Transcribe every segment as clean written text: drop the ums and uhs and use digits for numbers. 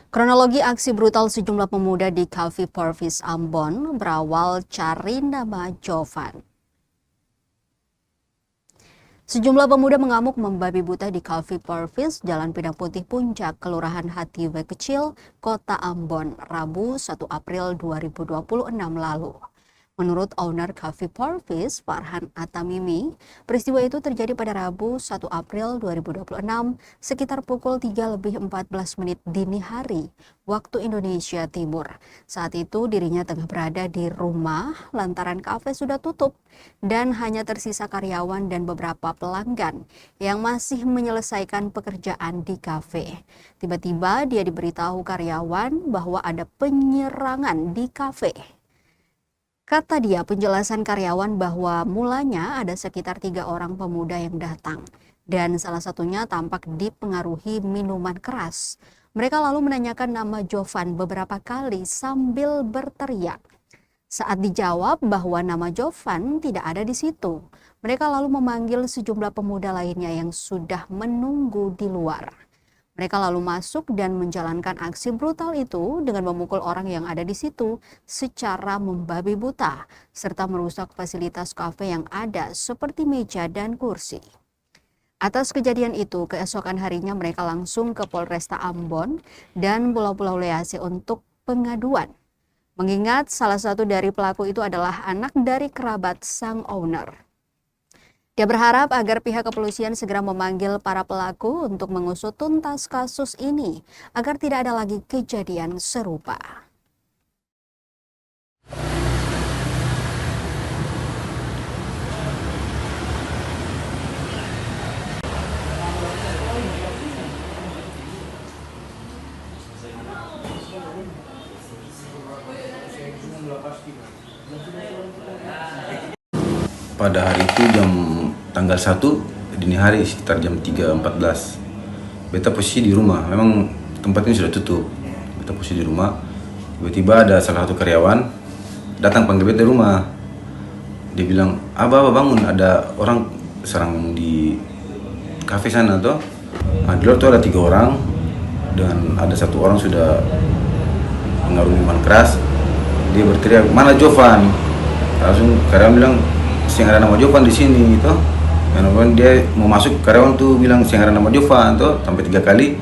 Kronologi aksi brutal sejumlah pemuda di Cafe Porvis Ambon berawal cari nama Jovan. Sejumlah pemuda mengamuk membabi buta di Cafe Porvis, Jalan Pinang Putih Puncak, Kelurahan Hatiwe Kecil, Kota Ambon, Rabu 1 April 2026 lalu. Menurut owner Cafe Porvis, Farhan Atamimi, peristiwa itu terjadi pada Rabu 1 April 2026 sekitar pukul 3:14 dini hari waktu Indonesia Timur. Saat itu dirinya tengah berada di rumah lantaran kafe sudah tutup dan hanya tersisa karyawan dan beberapa pelanggan yang masih menyelesaikan pekerjaan di kafe. Tiba-tiba dia diberitahu karyawan bahwa ada penyerangan di kafe. Kata dia, penjelasan karyawan bahwa mulanya ada sekitar 3 orang pemuda yang datang dan salah satunya tampak dipengaruhi minuman keras. Mereka lalu menanyakan nama Jovan beberapa kali sambil berteriak. Saat dijawab bahwa nama Jovan tidak ada di situ, mereka lalu memanggil sejumlah pemuda lainnya yang sudah menunggu di luar. Mereka lalu masuk dan menjalankan aksi brutal itu dengan memukul orang yang ada di situ secara membabi buta, serta merusak fasilitas kafe yang ada seperti meja dan kursi. Atas kejadian itu, keesokan harinya mereka langsung ke Polresta Ambon dan Pulau-Pulau Lease untuk pengaduan. Mengingat salah satu dari pelaku itu adalah anak dari kerabat sang owner. Dia berharap agar pihak kepolisian segera memanggil para pelaku untuk mengusut tuntas kasus ini agar tidak ada lagi kejadian serupa. Pada hari itu tanggal 1 dini hari sekitar jam 3.14 beta posisi di rumah, memang tempat ini sudah tutup. Beta posisi di rumah, tiba-tiba ada salah satu karyawan datang panggil beta di rumah. Dia bilang, abah bangun, ada orang serang di kafe sana toh. Nah, di luar tuh ada 3 orang dan ada 1 orang sudah pengaruh minuman keras. Dia berteriak, mana Jovan? Langsung karyawan bilang, yang ada nama Jovan di sini gitu. Kemudian dia mau masuk, karyawan tuh bilang yang ada nama Jovan tuh sampai 3 kali.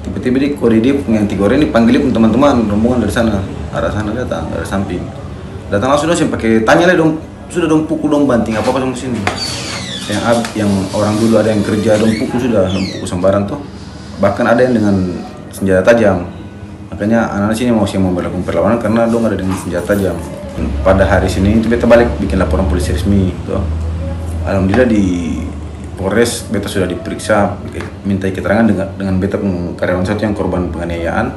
Tiba-tiba dia kode dia yang 3 orang ini panggil pun teman-teman rombongan dari sana, arah sana datang dari samping. Datang langsung dong pakai tanya lah dong, sudah dong pukul dong banting apa sama sini. Yang orang dulu ada yang kerja dong pukul sembarang tuh. Bahkan ada yang dengan senjata tajam. Makanya anak-anak sini mau melakukan perlawanan karena dong ada dengan senjata tajam. Pada hari Senin itu beta balik bikin laporan polisi resmi tuh. Alhamdulillah di Polres beta sudah diperiksa, minta keterangan dengan beta karyawan satu yang korban penganiayaan.